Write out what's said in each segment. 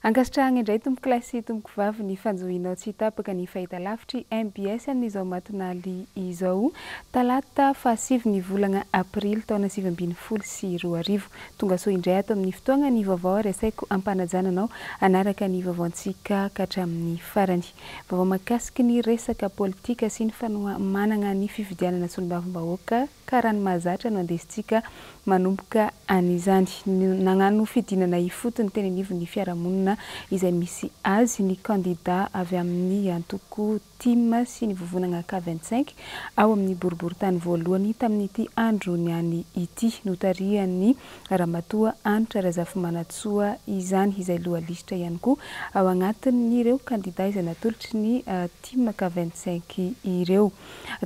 Ankasitrahana indray tompoko lasy tompoko vavy ny fanjohinao tsy tapaka ny fahita lavitry MBS amin'izao matinaly izao talata fahasivy ny volana aprily taona 2024 tonga so indray ato amin'ny fotoana ny vaovao resaiko ampanajananao anaraka ny vaovaontsika katramin'ny farany vaovao mahakasiky ny resaka politika sy ny manana ny fifidianana solombavambahoaka karany mahazatra no andesitsika manomboka an'izany nagnano fidinana ifotony teny anivon'ny fiarahamonina izay misy azy ny candidat avy amin'ny antoko team sy ny vovonana K25 ao amin'ny boriboritany voalohany tamin'ity andro niany ity notarian'ny ramatoa Anitra Razafimanatsoa izany izay lohalisitra ihany koa ao anatin'ireo candidat izay natolotry ny team K25 ireo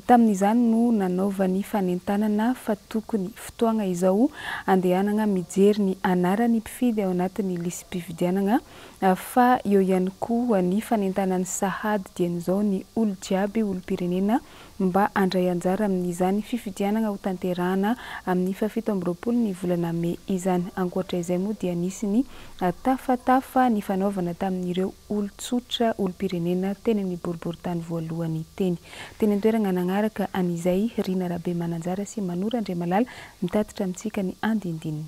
tamin'izany no nanaova ny fanentanana fa tokony fotoagna izao andehanana mijery ny anarany mpifidy ao anatin'ny lisy mpifidianana fa eo ihany koa ny fanentanany sahady dian'izao ny olo jiaby olo pirenena mba andray anjara amin'izany fifidianana ho tanterahana amin'ny fafito amby roapolo ny volana May izany ankoatra izay moa dia nisy ny tafatafa ny fanaovana tamin'ireo olo tsotra olo pirenena teny amin'ny boriboritany voalohany teny an-toerana nagnaraka an'izay Rina Rabe Mananjara sy Manora Andriamalala mitatitra amintsika ny andindininy.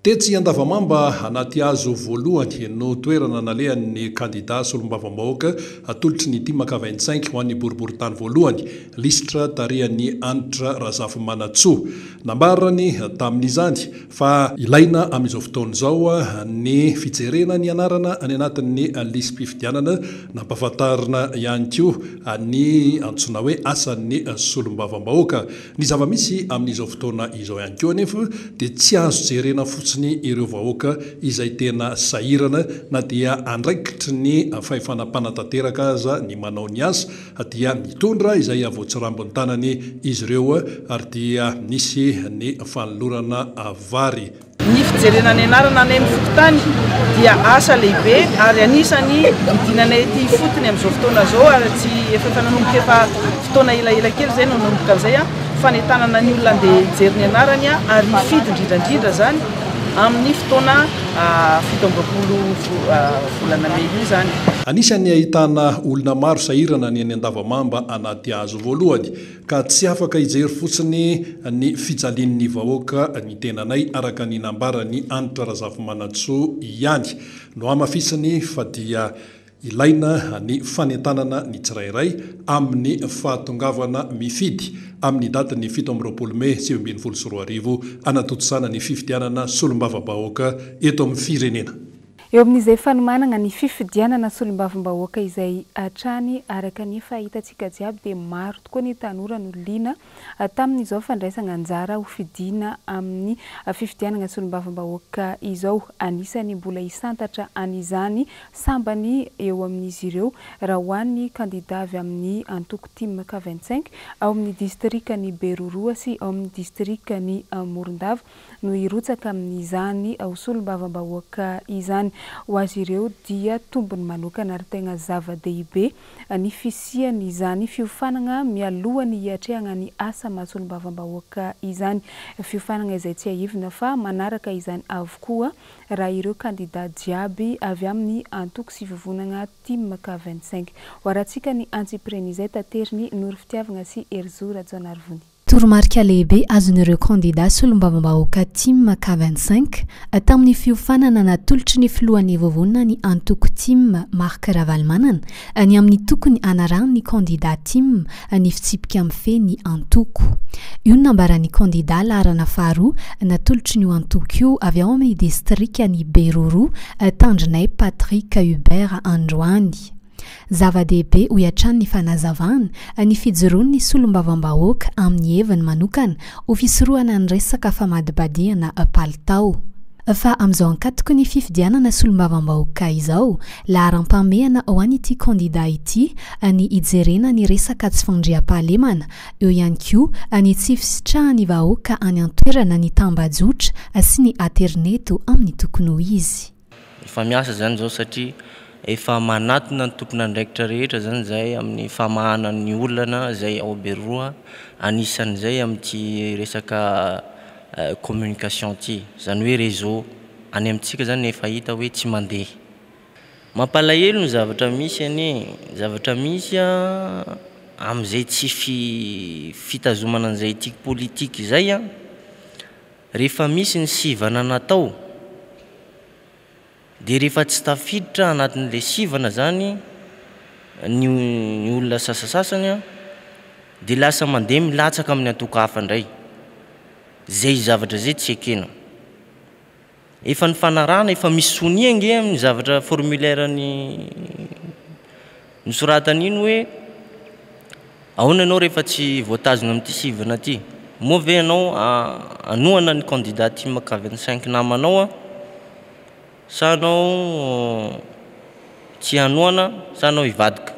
Tetsy Andavamamba anaty azo voalohany no toerana nalehan'ny candidat solombavambahoaka atolotry ny team K25 ho an'ny boriboritany voalohany lisitra tarihan'ny Anitra Razafimanatsoa nambarany tamin'izany fa ilaina amin'izao fotoan'izao ny fijerena ny anarana any anatin'ny lisy mpifidianana nampahafantarina ihany koa ny antsoina hoe asan'ny solombavambahoaka ny zava-misy amin'izao fotoana izao ihany koa anefa dia tsy azo jerena fotsiny ireo vahoaka izay tena sahirana na dia andraikitry ny fahefanam-panatanteraka aza ny manao ny asa dia mitondra izay avoatsirambony tanany izy ireo ary dia nisy ny fanolorana vary. Ny fijerena ny anarana ny amin'ny fokotany dia asa lehibe ary anisany midinana ety fotony amin'izao fotoana zao ary tsy efa nanomboka efa fotoana elaela kely zay no nanomboka zay fanentanana ny olona andeha hijery ny anarany ary fidy indrindrandrindra zany amin'ny fotoana 17 volana May io zany. Anisany ahitana olona maro sahirana ny any Andavamamba anaty azo voalohany ka tsy afaka hijery fotsiny ny fijalian'ny vahoaka ny tenanay araka ny nambarany Anitra Razafimanatsoa ihany no amafisany fa dia ilaina ny fanentanana ny tsirairay amin'ny fahatongavana mifidy amin'ny datin'ny 17 May 2024 anatotosana ny fifidianana solombavambahoaka eto amin'ny firenena. Eo amin'izay fanomanana ny fifidianana solombavambahoaka izay atrany araka ny fahitantsika jiaby dia maro tokoa ny tanora no liana tamin'izao fandraisana anjara ho fidina amin'ny fifidianana solombavambahoaka izao anisany mbola hisantatra an'izany sambany eo amin'izy ireo raha hoan'ny candidat avy amin'ny antoko team K25 ao amin'ny distrikany Beroroa sy ao amin'ny distrikany Morondava no hirotsaka amin'izany ao solombavambahoaka izany. Ho azy ireo dia tombony manokana ary tegna zava-dehibe ny fisiany izany fiofanana mialohany hiatrehana ny asa mahasolombavambahoaka izany fiofanana izay tsy aivina fa manaraka izany avokoa raha ireo candidat jiaby avy amin'ny antoko sy vovonana team K25 hoaratsika ny antsipreny izay tateriny Nory Fitiavana sy Erzora Jonarvony. Toromarika lehibe azon'ireo candidat solombavambahoaka team K25 tamin'ny fiofanana natolotry ny filohan'ny vovonana ny antoko team Mark Ravalmanana ny amin'ny tokony anarany candidat team ny fitsipika amin'ny feny antoko. Io nambaran'ny candidat laharana faharoa natolotry ny antoko io avy ao amin'ny distrikany Beroro Tandrinay Patrick Hubert Androany. Zava-dehibe ho iatrany ny fanazavana ny fijoroan'ny solombavambahoaka amin'ny heviny manokana ho fisorohana ny resaka famadibadiana palitao. Fa amin'izao ankatoko ny fifidianana solombavambahoaka izao laharam-pamehana ho an'ity candidat ity ny hijerena ny resaka tsy fandriam-pahalemana eo ihany koa ny tsy fisitrahany vahoaka any an-toerana ny tambajotra sy ny aterneto amin'ny tokony ho izy. Efa miasa zany zao satria efa manatona ny tompona andraikitra rehetra zany zay amin'ny famahana ny olana zay ao Beroroa anisan'izay amin'ity resaka communication ty zany hoe réseau any amintsika zany efa hita hoe tsy mandeha mampalahelo ny zavatra misy any zavatra misy am'izay tsy fitazomana an'izay tiky politika izay rehefa misy ny sivana natao dia rehefa tsy tafiditra anatin'ilay sivana zany ny olona sasasasany dia lasa mandeha milatsaka amin'ny antoko hafa indray zay zavatra zay tsy ekena efa ny fanarahana efa misy soniange amin'ny zavatra formulaire ny soratany iny hoe ahoana ianao rehefa tsy voatazona amin'ity sivana ty moa ve ianao anohana ny candidat team 25 namanao sa anao tsy anohana sa anao ivadika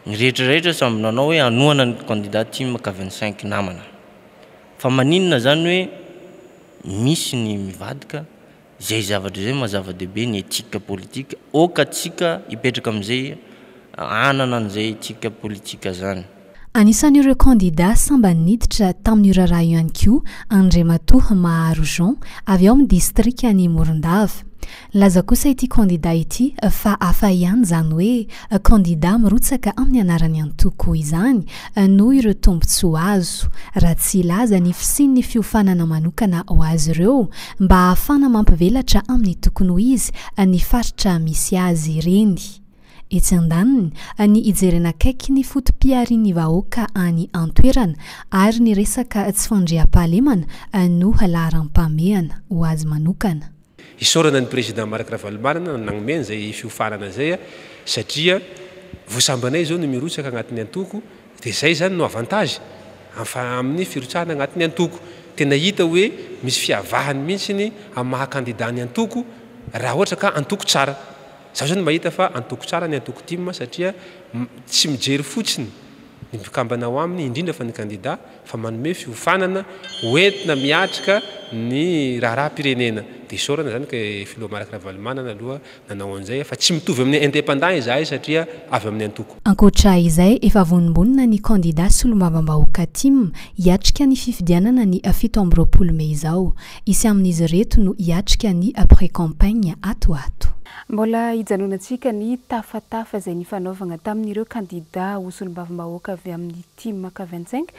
ny rehetrarehetra samby nanao hoe anohana ny candidat team 25 namana fa maninona zany hoe misy ny mivadika zay zavatra zay mazava-dehibe ny etika politika okatsika hipetraka amin'izay anana an'izay etika politika zany. Anisan'ireo candidat samba niditra tamin'ny raharaha ihany koa Andriamatoa Maharo Jean avy ao amin'ny distrika ny Morondava. Laza kosa ity candidat ity fa hafa ihany zany hoe candidat mirotsaka amin'ny anarany antoko izany noho ireo tombotsoa azo raha tsy ilaza ny fisian'ny fiofanana manokana ho azy ireo mba ahafana mampivelatra amin'ny tokony ho izy ny faritra misy azy ireny. Etsy andaniny ny ijerena akaiky ny fotom-piarian'ny vahoaka any antoerana ary ny resaka tsy fandriam-pahalemana no laharam-pameana ho azy manokana. Isorana ny président Vaovao nagnomeny zay fiofanana zay satria voasambanay zao no mirotsaka agnatin'ny antoko dia zay zany no avantage amin'ny firotsahana agnatin'ny antoko. Tena hita hoe misy fiavahany mihitsy amin'ny maha-candidat ny antoko raha ohatra ka antoko tsara. Zaho zany mahita fa antoko tsara ny antoko team satria tsy mijery fotsiny ny mpikambana ao aminy indrindra fa ny candidat fa manome fiofanana hoentina miatrika ny raharaha-pirenena. Dia isaorana zany ka filoha Vaovao aloha nanao an'izay fa tsy mitovy amin'ny indépendant izahay satria avy amin'ny antoko. Ankoatra izay efa vonombonina ny candidat solombavambahoaka team hiatrika ny fifidianana ny 7 Mey izao. Isy amin'izy reto no hiatrika ny pré-campagne atoato. Mbola hijanonantsika ny tafatafa izay nifanaovana tamin'ireo candidat ho solombavambahoaka avy amin'ny team 25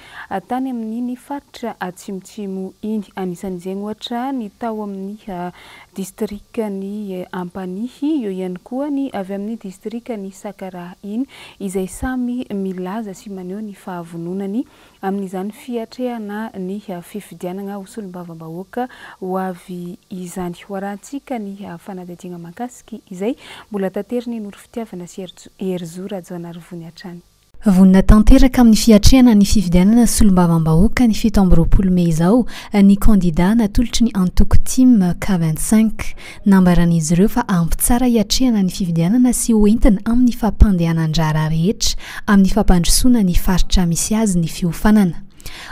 tany amin'ny faritra atsimotsimo iny. Anisan'izay ohatra ny tao amin'ny distrika ny Ampanihy, eo ihany koa ny avy amin'ny distrika ny Sakara iny izay samy milaza sy maneho ny fahavononany amin'izany fiatrehana ny fifidianana ho solombavambahoaka ho avy izany. Hoarantsika ny fanadihadiana mahakasika izay mbola tanteriny noro fitiavana sy herizora Joanarivony hatrany. Vonina tanteraka amin'ny fiatrehana ny fifidianana solombavambahoaka ny 7 Mey izao ny candidat natolotry ny antoko team 25 nambaran'izy ireo fa ampy tsara hiatrehana ny fifidianana sy hoentina amin'ny fampandehanan-drara rehetra amin'ny fampandrosoana ny faritra misy azy ny fiofanana.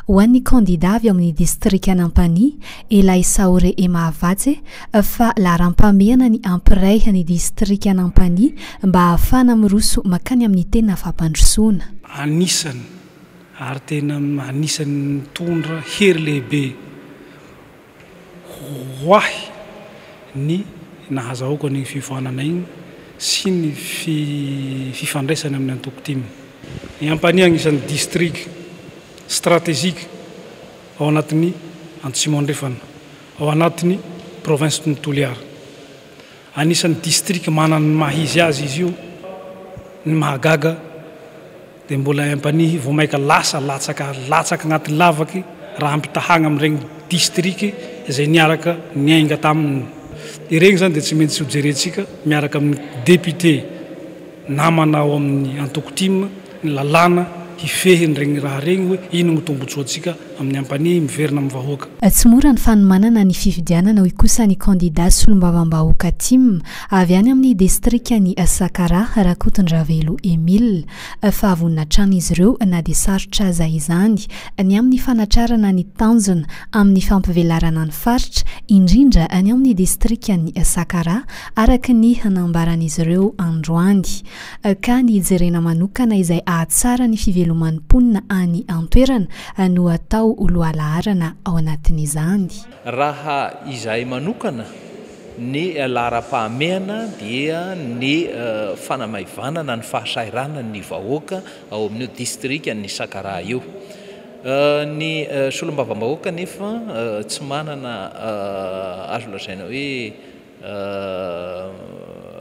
Ho an'ny candidat avy amin'ny distrika Nampany Elay Saore Mahavatsy fa laharam-pameana ny ampiray ny distrika Nampany mba ahafana miroso makany amin'ny tena fampandrosoana. Anisany ary tena anisany mitondra hery lehibe hoahy ny nahazahoaka ny fifohanana iny sy ny fifandraisana amin'ny antoko team. Ny Ampany anisany district stratégique ao anatin'ny Antsimondrefana, ao anatin'ny province ny Toliara. Anisan'ny district manana ny mahizy azy izy io ny mahagaga dia mbola Ampanihy vao maika latsaka agnatin'ny lavaky raha ampitahagna amin'ireny district izay niaraka niainga taminy. Ireny zany dia tsy maintsy ho jerentsika miaraka amin'ny député namana ao amin'ny antoko team ny lalàna hifehiny regny raha regny hoe ino ny tombotsoantsika amin'ny Ampanihy miverina amin'ny vahoaka. Tsy mora ny fanomanana ny fifidianana hoy kosa ny candidat solombavambahoaka team avy any amin'ny distrika ny Sakara Rakotondravelo Emile fa avonina trano izy ireo na dia sarotra aza izany ny amin'ny fanatrarana ny tanjona amin'ny fampivelarana ny faritra indrindra any amin'ny distrika ny Sakara araka ny hanambaran'izy ireo androany ka ny jerena manokana izay ahatsara ny fiveloman'ny mponina any antoerana no atao loalaharana ao anatin'izany. Raha izahay manokana ny lara-pahamehana dia ny fanamaivanana ny fahasairanana ny vahoaka ao amin'io district ny Sakara io. Ny solombavambahoaka nefa tsy manana azo lazaina hoe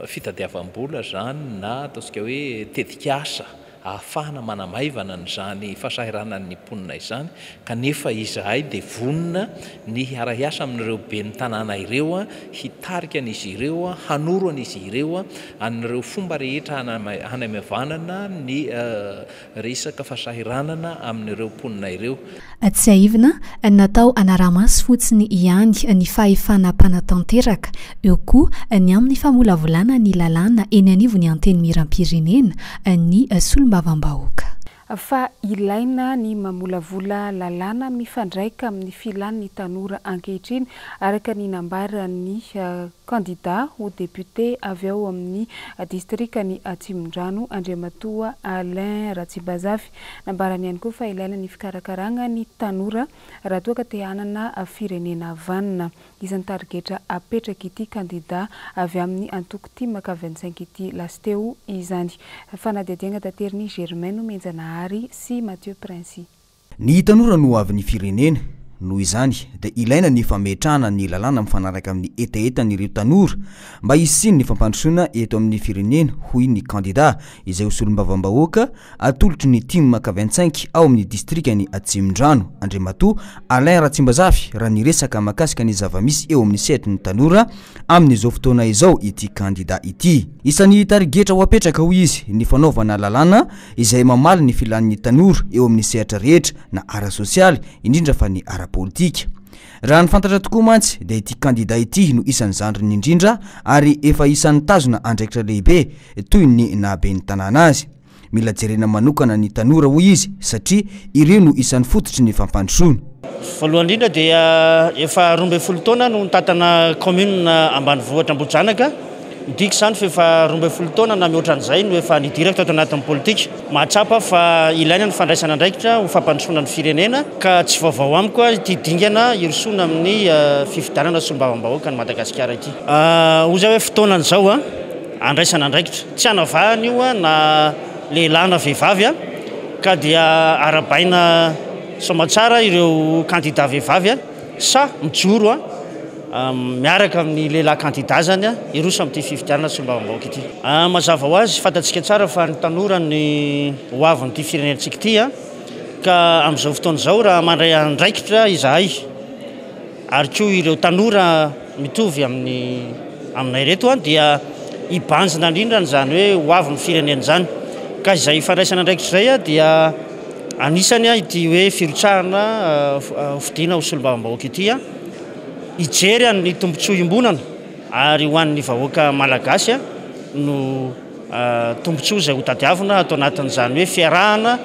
fitadiavam-bola zany na ataontsika hoe tetikasa ahafahana manamaivana n'izany fahasahiranan'ny mponina izany, kanefa izahay dia vonina ny hiara-iasa amin'ireo be ny tanàna ireo hitarika an'izy ireo hanoro an'izy ireo amin'ireo fomba rehetra hanamavanana ny resaka fahasahiranana amin'ireo mponina ireo. Tsy aivina natao anaramasy fotsiny ihany ny fahefana mpanatanteraka, eo koa ny amin'ny famolavolana ny lalàna eny anivony anteny miram-pirenena ny solombavambahoaka. Fa ilaina ny mamolavola lalàna mifandraika amin'ny filan'ny tanora ankehitriny araka ny nambaran'ny candidat ho député avy ao amin'ny distrika ny Atsimondrano Andriamatoa Alain Ratsimbazafy. Nambarany ihany koa fa ilaina ny fikarakarana ny tanora raha toa ka te hanana firenena vanina. Isan'ny tarigetra apetraka ity candidat avy amin'ny antoko timaka 25 ity lasteo izany. Fanadihadiana tateriny Germaine Menjanahary sy Mathieu Prince. Ny tanora no avy ny firenena, noho izany dia ilaina ny fametrahana ny lalàna mifanaraka amin'ny etaetan'ireo tanora mba hisiny ny fampandrosoana eto amin'ny firenena hoy ny candidat izay ho solombavambahoaka atolotry ny timaka 25 ao amin'ny distrika ny Atsimondrano Andriamatoa Alain Ratsimbazafy raha ny resaka makasika ny zavamisy eo amin'ny sehatry ny tanora amin'izao fotoana izao ity candidat ity. Isan'ny tarigetra ho apetraka ho izy ny fanaovana lalàna izay mamaly ny filan'ny tanora eo amin'ny sehatra rehetra na ara-sosialy indrindra fa ny ara-politika. Raha ny fantatra tokoa mantsy dia ity candidat ity no isan'ny zandriny indrindra ary efa isan'ny tazona andraikitra lehibe toy ny nabe ny tanàna azy. Mila jerena manokana ny tanora ho izy satria ireo no isan'ny fototry ny fampandrosoana. Voalohany indrindra dia efa 12 taona no nitatana commune ambanivohitra Ambohidranoka. Midika zany fa efa 12 taona na mihoatra an'izay no efa nidiraka ato anatin'ny politika. Mahatsapa fa ilaina ny fandraisana andraikitra ho fampandrosoana ny firenena ka tsy vaovao amiko ity dingana irosoana amin'ny fifidianana solombavambahoaka ny Madagasikara ity. Ozy hoe fotoanan'izao andraisana andraikitra tsy hanavahana io na lehilahy na vehivavy ka dia arabaina somatsara ireo candidat vehivavy sa mijoro miaraka amin'ny lehilahy candidat zany iroso amin'ity fifidianana solombavambahoaka ity. Mazava ho azy fantatsika tsara fa ny tanora ny hoavin'ity firenentsika ity ka amin'izao fotoana izao raha mandray andraikitra izahay ary koa ireo tanora mitovy aminay reto dia hibanjina indrindra zany hoe hoavin'ny firenena zany. Ka izay fandraisana andraikitra izay dia anisany ity hoe firotsahana fidiana ho solombavambahoaka ity hijery ny tombontsoa imbonana ary ho an'ny vahoaka malagasy no tombontsoa izay ho tadiavina atao anatin'izany hoe fiarahana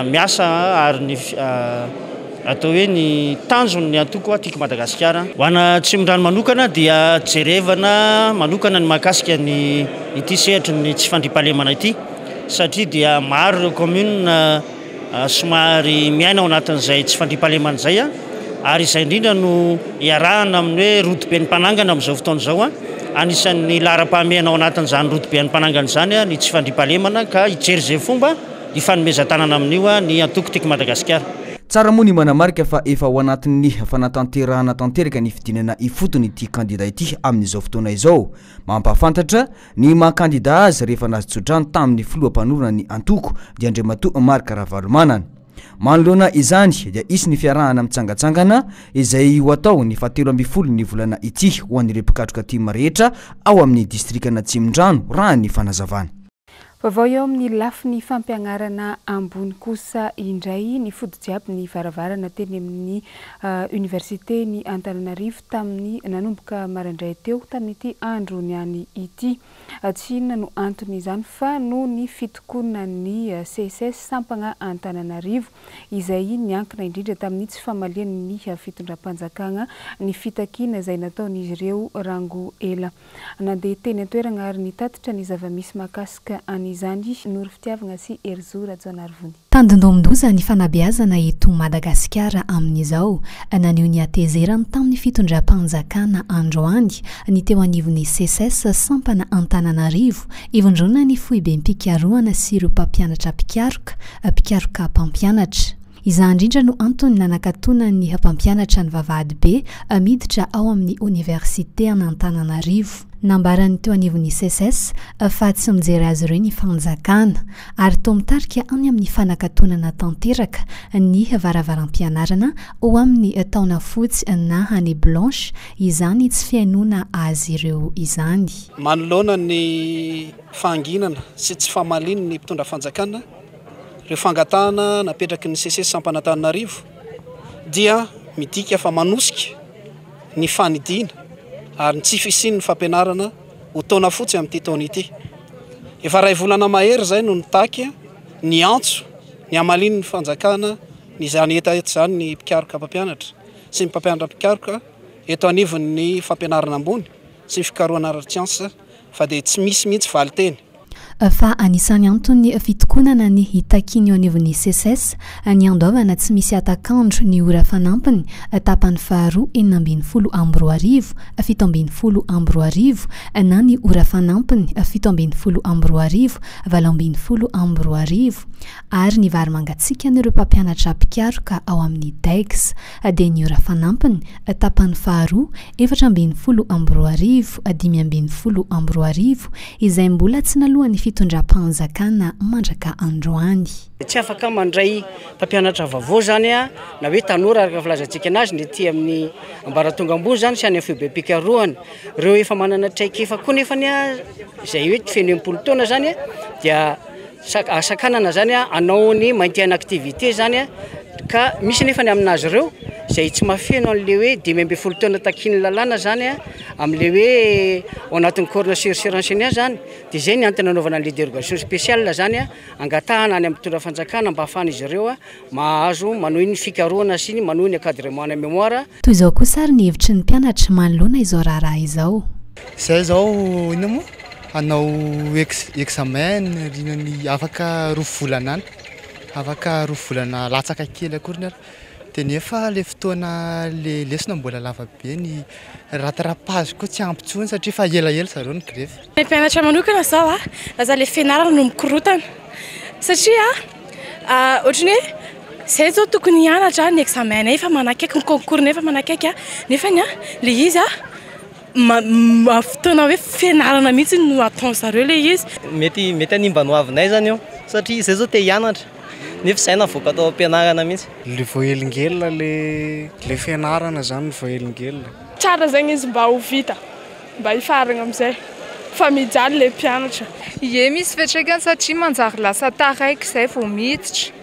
miasa ary ny atao hoe ny tanjony ny antoko tiako Madagasikara. Ho ana Atsimondrano manokana dia jerevana manokana ny mahakasika ny ity sehatry ny tsy fandriam-pahalemana ity satria dia maro ireo commune somary miaina ao anatin'izay tsy fandriam-pahalemana izay ary izay indrindra no iarahana amin'ny hoe rotobe ny mpanangana amin'izao fotoana izao anisan'ny lara-pahamehana ao anatin'izany rotobe ny mpanangana izany ny tsy fandriam-pahalemana ka hijery izay fomba hifanomezan-tanana amin'io ny antoko tiako Madagasikara. Tsara moa ny manamarika fa efa ao anatin'ny fanatanterahana tanteraka ny fidinana ifotony ity candidat ity amin'izao fotoana izao. Mampafantatra ny maha-candidat azy rehefa nazy tsodrano tamin'ny filoham-panorona ny antoko dia Andriamatoa Marc Ravalomanana. Manoloana izany dia isy ny fiarahana mitsangatsangana izay ho atao ny 17 ny volana ity ho an'ireo mpikatroka tima rehetra ao amin'ny distrikana Atsimondrano raha ny fanazavana. Vaovao eo amin'ny lafiny fampianarana ambony kosa indray ny fody jiaby ny varavarana teny amin'ny université ny Antananarivo tamin'ny nanomboka maraindray teo tamin'ity andro niany ity. Tsy inona no antony izany fa no ny fitokonana ny CSS sampagna Antananarivo izay niankina indrindra tamin'ny tsy famalian'ny fitondram-panjakana ny fitakiana izay nataon'izy ireo rango ela. Nandeha teny an-toerana ary nitatitra ny zavamisy makasika any izany nory fitiavagna sy erzora jonarvony tandindomindoza ny fanabeazana eto Madagasikara amin'izao naneho ny atezerany tamin'ny fitondram-panjakana androany ny teo anivon'ny CSS sampana Antananarivo ivondrona ny foibe mpikaroana sy ireo mpampianatra mpikaroka mpampianatra izany indrindra no antony nanakatona ny mpampianatra ny vavahady be miditra ao amin'ny université Antananarivo nambarany teo anivon'ny CSS fa tsy mijery azy ireo ny fanjakana ary toa mitarika any amin'ny fanakatonana tanteraka ny varavaram-pianarana ao amin'ny taona fotsy na année blanche izany tsy fiainona azy ireo izany manoloana ny fanginana sy tsy famaliny ny mpitondra fanjakana reo fangatahana napetraky ny CSS Sampanantananarivo dia midika fa manosika ny fanidina ary ny tsy fisiny ny fampianarana ho taona fotsy amin'ity taona ity. Efa ray volana mahery zay no nitaky ny antso ny amaliny ny fanjakana ny zany eta zany ny mpikaroka mpampianatra sy ny mpampianatra mpikaroka eto anivon'ny fampianarana ambony sy ny fikarohana ara-tsiansa fa dia tsy misy mihitsy valiteny. Fa anisany antony fitokonana ny hitakiny eo anivon'ny CSS ny andovana tsy misy atakandro ny ora fanampiny tapany faharoa 7 amby 7 na ny ora fanampiny 7 amby 8 amby ary ny vary mangatsika n'ireo mpampianatra mpikaroka ao amin'ny DEX dia ny ora fanampiny tapany faharoa 4 amby 5 amby izay mbola tsy nalohany fitondram-panjakana mandraka androany. Tsy afaka mandray mpampianatra vaovao zany na hoe tanora araka filazantsika anazy ny ety amin'ny ambaratonga ambony zany sy any amin'ny foibe mpikarohana reo efa manana traikefa koa nefa izay hoe feno 10 taona zany dia asakanana zany anao ny maintien activité zany ka misy nefa ny aminazy ireo izay tsy mafeno an'le hoe 10 taona takiny lalàna zany amin'le hoe ao anatin'ny corps surrenseignement zany dia zay ny antony anaovana le dérogation spéciale zany angatahana any amin'ny mpitondra fanjakana mba ahafahana izy ireo mahazo manohy ny fikarohana sy ny manohy ny encadrement na mémoire. Toy izao koa sary ny hevitry ny mpianatra manoloana izao raharaha izao. Zay zao ino moa anao examen rinany afaka 2 volana any afaka 2 volana latsaka kely akory ary dia nefa le fotoana le lesona mbola lava be ny ratarapazy koa tsy ampy intsony satria fa elaela zareo ny grefy. Ny mpianatra manokana zao laza le fianarana no mikorotana satria ohatrany hoe zay zao tokony hianatra ny examen efa manakaiky ny concours nefa manakaiky nefa le izy fotoana hoe fianarana mihitsy no ataony zareo le izy. Mety animba no avinay zany io satria zay zao te hianatra nefa saina voaka atao ampianarana mihitsy. Le voahelingelina le fianarana zany ny voahelingelina. Tsara zegny izy mba ho vita mba hifaragna amin'izay fa mijaly le mpianatra. Ie misy fiatraikany satria manjary lasa taraiky zay vao miditra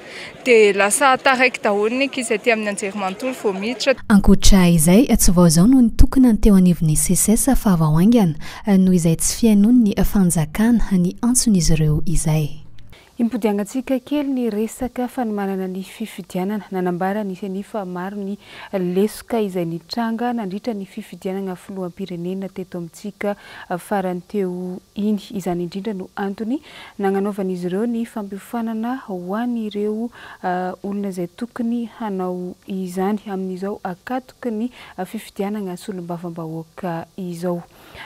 dia lasa taraiky daholo ny ankizy aty amin'ny anjerimanontolo vao miditra. Ankoatra izay tsy vao zao no nitokana ny teo anivon'ny CSS fa vao aingana noho izay tsy fiainony ny fanjakana ny antson'izy ireo izay. Impodiangatsika kely ny resaka fanomanana ny fifidianana nanambara nisy fa maro ny lesoka izay nitranga nandritra ny fifidianana filoham-pirenena teto amintsika farany teo iny izany indrindra no antony nagnanaovan'izy ireo ny fampiofanana ho an'ireo olona izay tokony hanao izany amin'izao akatoky ny fifidianana solombavam-bahoaka izao.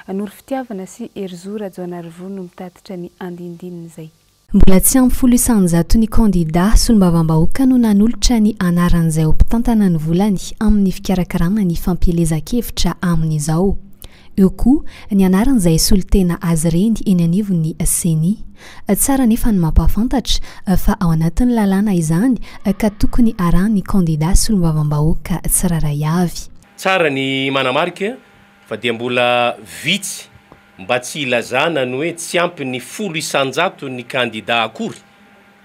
Nory fitiavana sy erzora jonarvo no mitatitra ny andindininy izay. Mbola tsy ampy 100 ny kandida solombavam-bahoaka no nanolotra ny anaran'izay ho mpitantana ny volany amin'ny fikarakarana ny fampielezan-kevitra amin'izao. Eo koa ny anaran'izay solitena azy reny eny anivon'ny CENI. Tsara nefa ny mampafantatra fa ao anatin'ny lalàna izany ka tokony arahan'ny kandida solombavam-bahoaka tsiraray avy. Tsara ny manamarika fa dia mbola vitsy mba tsy ilazana ny hoe tsy ampy ny 100 ny kandida akory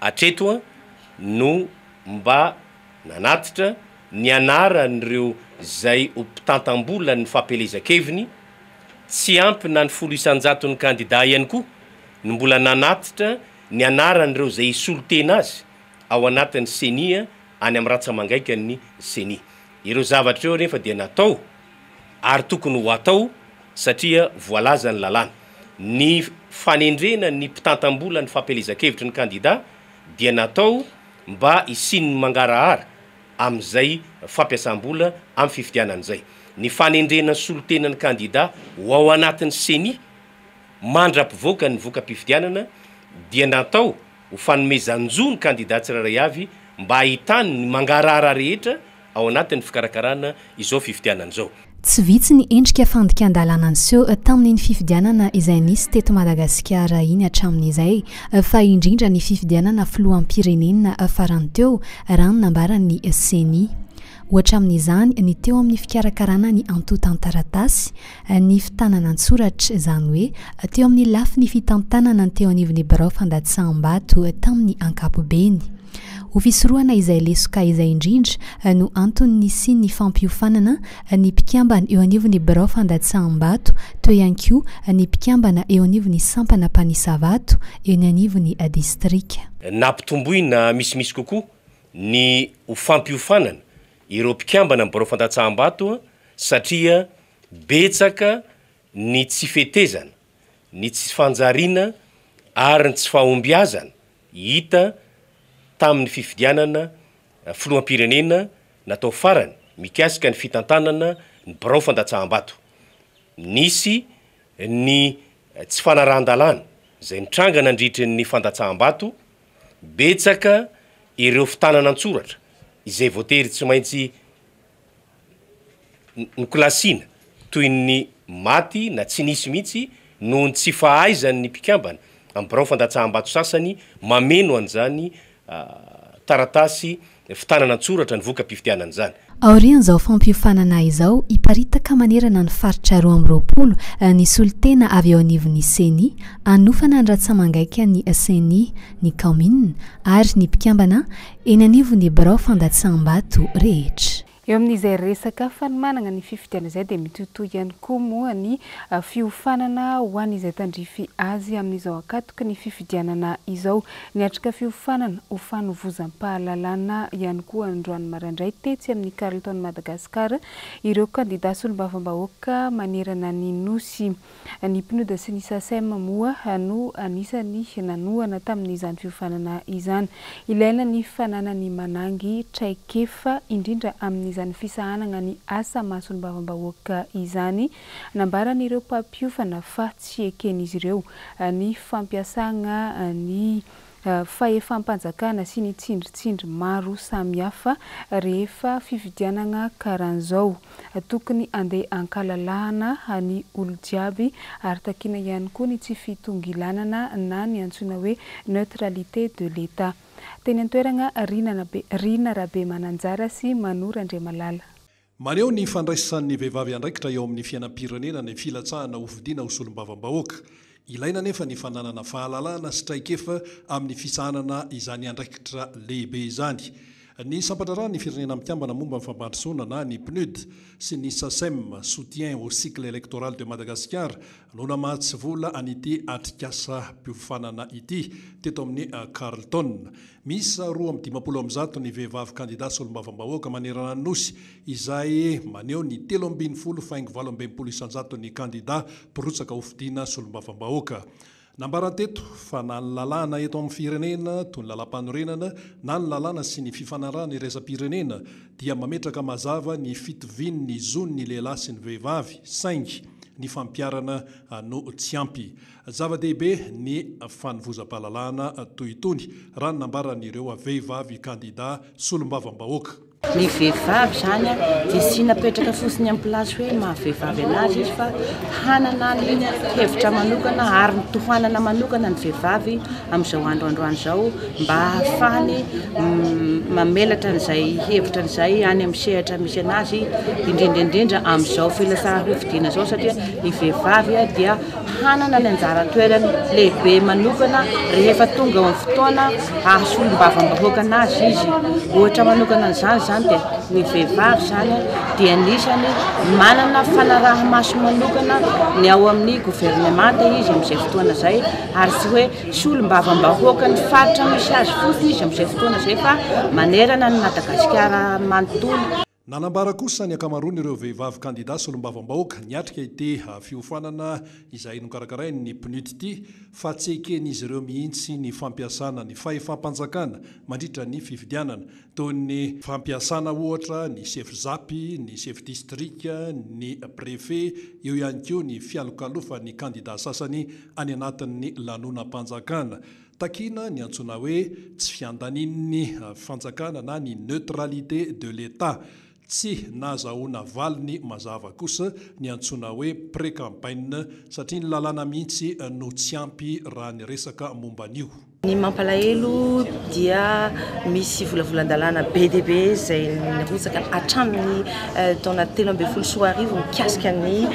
atreto no mba nanatitra ny anaran'ireo zay ho mpitantam-bola ny fampielezan-keviny tsy ampy na ny 100 ny kandida ihany koa no mbola nanatitra ny anaran'ireo zay isolotena azy ao anatin'ny CENI any amin'ny ratsamangaika ny CENI. Ireo zavatra eo nefa dia natao ary tokony ho atao satria voalaza ny lalàna. ny fanendrena ny mpitantam-bola ny fampielezan-kevitry ny kandida dia natao mba isinny mangarahara amin'izay fampiasam-bola amin'ny fifidianan'izay. Ny fanendrena solotena ny kandida ho ao anatin'ny seni mandra-pivoaka ny voka-pifidianana dia natao ho fanomezanjo ny kandida tsirairay avy mba ahitany ny mangarahara rehetra ao anatin'ny fikarakarana izao fifidianan'izao. Tsy vitsy ny endrika fandikan-dalàna anseho tamin'ny fifidianana izay nisy teto Madagasikara iny hatramin'izay, fa indrindra ny fifidianana filoham-pirenena farany teo raha ny nambaran'ny seni. Ohatra amin'izany ny teo amin'ny fikarakarana ny antotantaratasy, ny fitanana an-tsoratra izany hoe teo amin'ny lafiny fitantanana ny teo anivon'ny birao fandatsaham-bato tamin'ny ankapobeny. Ho fisorohana izay lesoka izay indrindra no antony sy ny fampiofanana ny mpikambana eo anivon'ny birao fandatsaham-bato toy ihany koa ny mpikambana eo anivon'ny sampana mpanisavato eo ny anivon'ny distrika. Nampitomboina misimisy kokoa ny ho fampiofanana ireo mpikambana amin'ny birao fandatsaham-bato satria betsaka ny tsy fetezana, ny tsy fanjariana ary ny tsy fahombiazana hita tamin'ny fifidianana filoham-pirenena natao farany mikasika ny fitantanana ny birao fandatsaham-bato. Nisy ny tsy fanarahan-dalàna izay nitrangana andritry ny fandatsaham-bato, betsaka ireo fitanana an-tsoratra izay voatery tsy maintsy nikolasiana toy ny maty na tsy nisy mihitsy noho ny tsy fahaizany ny mpikambana amin'ny birao fandatsaham-bato sasany mameno an'izany taratasy fitanana an-tsoratra ny voka-pifidianana izany. Aorian'izao fampiofanana izao iparitaka manerana ny faritra 2020 ny solotena avy ao anivon'ny seni, anofana ny ratsamangaiky ny seni, ny commune ary ny mpikambana eny anivon'ny birao fandatsaham-bato rehetra. Eo amin'izay resaka fanomanana ny fifidianana izay dia mitotoy ihany koa moa ny fiofanana ho an'izay tandrify azy amin'izao akatoka ny fifidianana izao. Ny atrika fiofanana ho fanovozam-pahalalana ihany koa androany maraindray tetsy amin'ny Carleton Madagasikara ireo kandida solombavambahoaka manerana ny nosy. Ny PNUD sy ny SACEM moa no anisany nanoana tamin'izany fiofanana izany. Ilaina ny fananany manangy traikefa indrindra amin'ny izany fisahanana ny asa masolombavambahoaka izany, nambaran'ireo mpampiofana fa tsy eken'izy ireo ny fampiasana ny fahefam-panjakana sy ny tsindritsindry maro samihafa rehefa fifidianana karan'izao. Tokony andeha ankalalahana ny olo jiaby ary takiana ihany koa ny tsy fitongilanana na ny antsoina hoe neutralité de l'État. Teny antoerana Rina Rabe Mananjara sy Manora Andriamalala. Maneho ny fandraisan'ny vehivavy andraikitra eo amin'ny fiainam-pirenena ny filatsahana hovidiana ho solombavambahoaka. Ilaina nefa ny fananana fahalalana sy traikefa amin'ny fisahanana izany andraikitra lehibe izany. Ny sampatrara ny firenena mikambana momba ny fampandrosoana na ny PNUD sy ny SACEM soutien au cycle électoral de Madagascar no namatsy vola an'ity atrikasa mpiofanana ity teto amin'ny Carleton. Misy 220 ny vehivavy kandida solombavambahoaka manerana ny nosy izay maneho ny 3.7 isanjato ny kandida mpirotsaka ho fidiana solombavambahoaka. Nambaranteto fa na ny lalàna eto amin'ny firenena toy ny lalam-panorenana na ny lalàna sy ny fifanarahana iraisam-pirenena dia mametraka mazava ny fitovian'ny zon'ny lehilahy sy ny vehivavy saingy ny fampiarana no tsy ampy. Zava-dehibe ny fanovozam-pahalalana toy itony raha ny nambaran'ireo vehivavy kandida solombavambahoaka. Ny vehivavy zany dia sy napetraka fosiny amin'ny plasy hoe mahavehivavy anazy izy fa hanana ny hevitra manokana ary ny tohanana manokana ny vehivavy amin'izao androandroany izao mba hahafahany mamelatra n'izay hevitra n'izay any amin'ny sehatra misy anazy indrindraindrindra amin'izao filatsahana hovidiana izao satria ny vehivavy dia hanana ny anjara toerany lehibe manokana rehefa tonga ao amin'ny fotoana ahasolombavambahoaka anazy izy. Ohatra manokana n'izany dia ny vehivavy zany dia anisany manana fanaraha-maso manokana ny ao amin'ny gouvernemanta izy amin'izay fotoana izay ary tsy hoe solombavambahoaka ny faritra misy azy fotsiny izy amin'izay fotoana izay fa manerana ny Madagasikara manontolo. nanambara kosa ny akamarony ireo vehivavy kandida solom-bavambahoaka niatrika ity fiofanana izay nokarakarai ny pnut ity fa tsy eken'izy ireo mihitsy ny fampiasana ny fahefam-panjakana mandritra ny fifidianana toy ny fampiasana ohatra ny chef zapy, ny chef distrika, ny préfet, eo ihany koa ny fialokalofa ny kandida sasany any anatin'ny lanonam-panjakana. Takina ny antsona hoe tsy fiandanin'ny fanjakana na ny neutralité de l'État. Tsy nazahoana valiny mazava kosa ny antsona hoe pré-campagne satria ny lalàna mihitsy no tsy ampy raha ny resaka momban'io. Ny mampalahelo dia misy volavolan-dalàna be dia be izay nirotsaka hatramin'ny taona 13 mikasika ny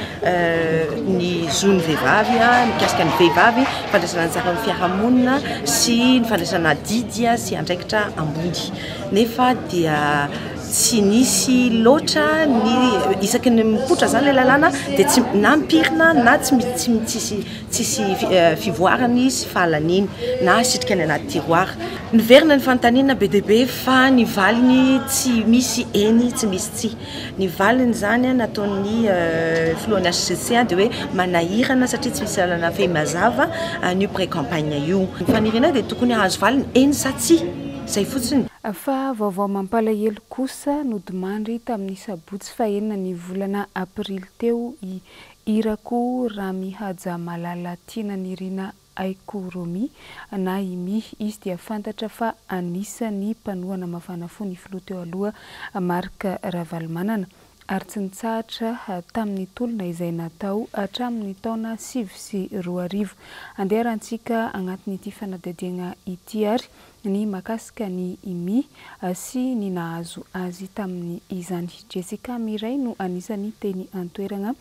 zony vehivavy, mikasika ny vehivavy, fandraisana anjara amin'ny fiarahamonina sy ny fandraisana didy sy andraikitra ambony. Nefa dia tsy nisy loatra ny isaky ny mipotra zany ilay lalàna dia tsy nampirina na tsisy fivoarany sy fahalaniny na sitrika ny anaty tiroara. Niverina ny fanontaniana be dia be fa ny valiny tsy misy eny, tsy misy tsi. Ny valiny zany nataon'ny filohan'ny HCC dia hoe manahirana satria tsy misy lalàna fe mazava ny pré-campagne io. Ny faniriana dia tokony hahazo valiny eny sa tsi. Zay fotsiny. Fa vaovao mampalahelo kosa nodimandry tamin'ny sabotsy fahenina ny volana aprily teo irako Ramihaja Malala Tina Nirina Aikoromi na imi izy dia fantatra fa anisan'ny mpanohana mafana fo ny filoha teo aloha Marc Ravalomanana ary tsy nitsahatra tamin'ny tolona izay natao hatramin'ny taona 2020. Andeharantsika agnatin'ity fanadadiana ity ary ny makasika ny imi sy ny nahazo azy tamin'ny izany. Jessica Miray no anisan'ny teny antoerana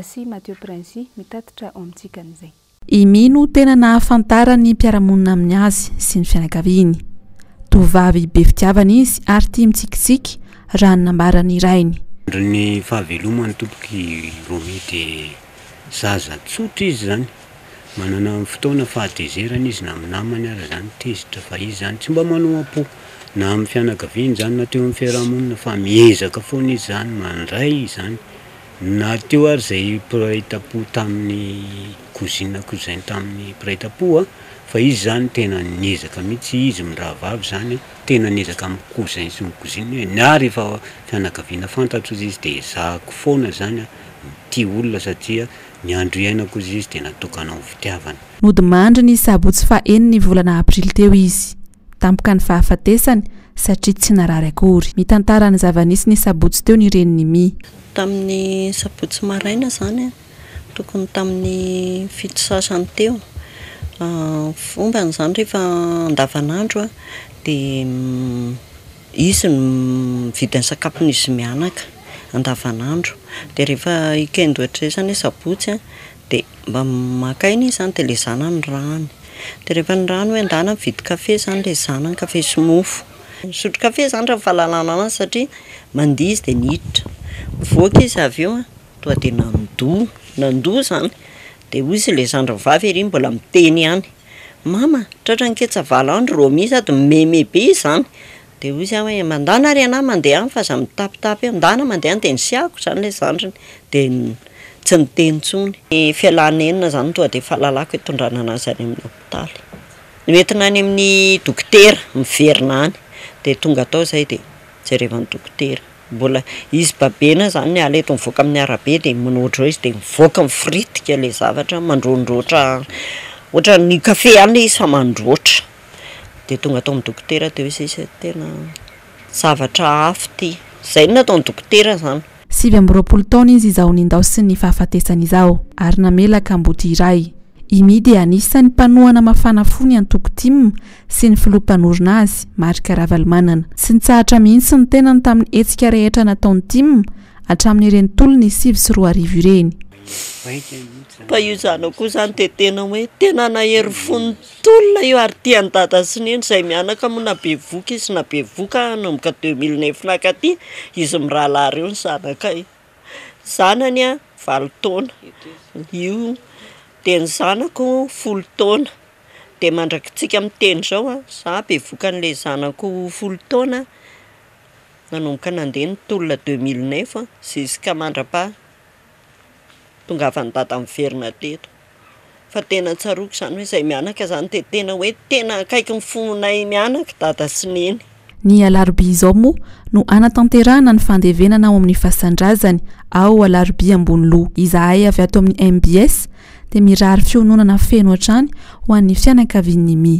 sy Mathieu Prince mitatitra amintsika an'izay. Imi no tena nahafantara ny mpiaramonina amin'ny azy sy ny fianakaviany. Tovavy be fitiavana izy ary tia mitsikitsiky raha nambarany irainy. Ny fahavelomany tompoky Romi dia zaza tsotra izy zany, manana fotoana fahatezerana izy na amin'ny namany ary zany tezitra fa izy zany tsy mba manoam-po na amin'ny fianakaviany zany na teo amin'ny fiarahamonina fa miezaka foana izy zany mandray zany na teo ary zay piraitam-po tamin'ny kozinay tamin'ny piraitam-po fa izy zany tena niezaka mihitsy izy mirahavavy zany tena niezaka amin'ny koziny sy ny koziny hoe na rehefa fianakaviana fantatro izy dia zahako foana zany tia olona satria ny andro iainako izy dia natokana ho fitiavana. Nodimandry ny sabotsy faheniny volana aprily teo izy tampoka ny fahafatesany satria tsy narary akory. Mitantara ny zava-nisy ny sabotsy teo ny reniny mi. Tamin'ny sabotsy maraina zany tokony tamin'ny fito sasany teo fombany zany rehefa andavanandro dia izy mividy ny sakafony mianaka andavanandro dia rehefa ikendo ohatray zany sabotsy dia mba makainy zany dia le zanany rany dia rehefa ny rano hoe andana mividy kafe zany le zanany kafe sy mofo misotro kafe zany raha fahalalana anazy satria mandihy izy dia niditra mivoaka izy avy eo toa dia nandoa zany dia hoy izy le zandravavy ery mbola miteny ihany mama tratra niketsa valandro Romi sady meme be zany dia hoy izy hoe mandana ary ana mandeha any fa za mitapitapy andana mandeha any dia nisiako zany le zandriny dia tsy niteny tsony. Ny fialanenina zany toa dia fahalalako hitondrana anazy any amin'ny hopitaly nentina any amin'ny dokotera miverina any dia tonga tao zay dia jerevany dokotera mbola izy babena zany ny ala eto mivoaka amin'ny arabe dia minoatra izy dia mivoaka mifritika le zavatra mandrondroatra ohatra ny kafe any izy fa mandroatra dia tonga tao amin'ny dokotera dia izy tena zavatra hafa ty zay nataony dokotera zany. 20 taona izy izao nindao sy ny fahafatesana izao ary namelaka amboty iray. Imi dia anisan'ny mpanohana mafana fo ny antoko-tim sy ny filoha-mpanorina azy Marc Ravalomanana. Tsy nitsahatra mihitsy ny tenany tamin'ny hetsika rehetra nataony tim hatramin'ireny tolony 2020 ireny. Fa io zanako zany dia tena hoe tena nahery fon'ny tolona io ary tiany dada sy neny izay mianaka moa na be voka izy na be voka nomboka 2009 nakaty izy mirahalahy reo ny zanaka zanany 20 taona io dia ny zanako 10 taona dia mandrakitsika amin'ny teny zao za be voka n'ilay zanako 10 taona nanomboka nandeha ny tolona 2009 jusqu'à mandrapa tonga avy ny data miverina teto fa tena tsaroko zany hoe zay mianaka zany de tena hoe tena akaiky mifonay mianaka data sy neny. Ny alarobia izao moa no anatanterahana ny fandevenana ao amin'ny fasan-drazany ao alarobia ambony loha izahay avy ato amin'ny MBS dia mirary fiononana feno hatrany ho an'ny fianakavian'ny mi.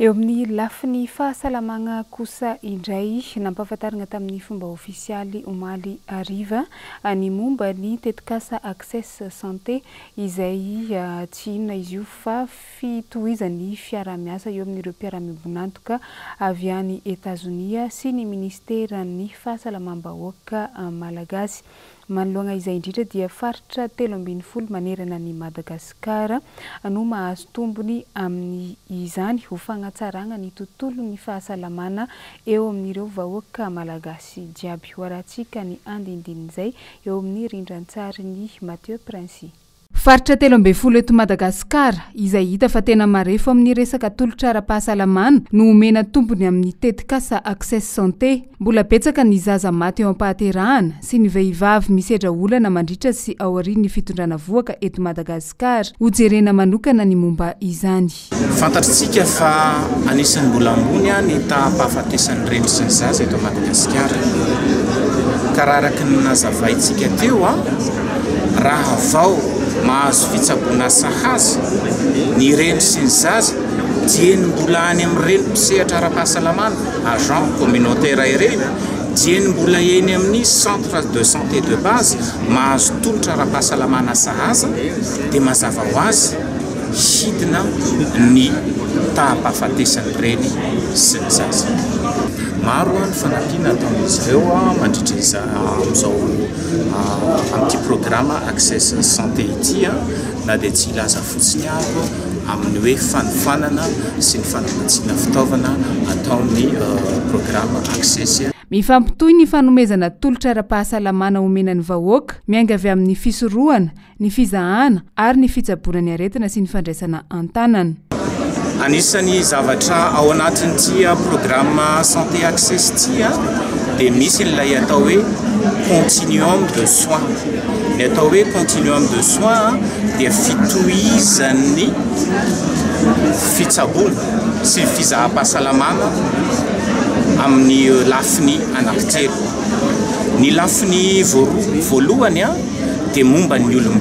Eo amin'ny lafiny fahasalamagna kosa indray nampahafantarana tamin'ny fomba ofisialy omaly ariva ny momba ny tetikasa access santé izay tsy inona izy io fa fitohizan'ny fiara-miasa eo amin'ireo mpiara-miombonantoka avy any Etazonia sy ny ministeran'ny fahasalamam-bahoaka malagasy. Manoloana izay indrindra dia faritra 30 manerana ny Madagasikara no mahazo tombony amin'ny izany ho fagnatsarana ny tontolon'ny fahasalamana eo amin'ireo vahoaka malagasy jiaby. Hoaratsika ny andindin'izay eo amin'ny rindrantsary ny Mathieu Prince. Faritra 30 eto Madagasikara izay hita fa tena marefo amin'ny resaka tolotra ara-pahasalamana no omena tombony amin'ny tetikasa access santé. Mbola betsaka ny zaza maty eo am-pahaterahana sy ny vehivavy misedra olana mandritra sy ao aorian'ny fitondrana voaka eto Madagasikara. Hojerena manokana ny momba izany. Fantatritsika fa anisan'ny mbola ambony ny tahampahafatesan'ny reny sy ny zaza eto Madagasikara. Karaha araky ny nazavaintsika teo raha vao mahazo fitsaboana sahaza ny reny sy ny zaza dia ny mbola any amin'ireny mpisehatra ara-pahasalamana agent communautaire ireny dia ny mbola eny amin'ny centre de santé de base mahazo tolotra ara-pahasalamana sahaza dia mazava ho azy hidina ny tahampahafatesany reny sy ny zaza. Maro ny fanampiana ataon'izy ireo mandritra amin'izao amin'ity programme access santé ity na dia tsy ilaza fotsiny ary amin'ny hoe fanofanana sy ny fanamatsiana fitaovana ataon'ny programme access. Mifampitohy ny fanomezana tolotra ara-pahasalamana omenan'ny vahoaka mianga avy amin'ny fisorohana, ny fizahana ary ny fitsaboana ny aretina sy ny fandraisana an-tanana. Anisany zavatra ao anatin'ity programme santé access ity dia misy ilay atao hoe continuum de soins. Ny atao hoe continuum de soins dia fitohizan'ny fitsaboana sy fizaham-pahasalamana amin'ny lafiny anankitelo. Ny lafiny voalohany dia momba ny olombelona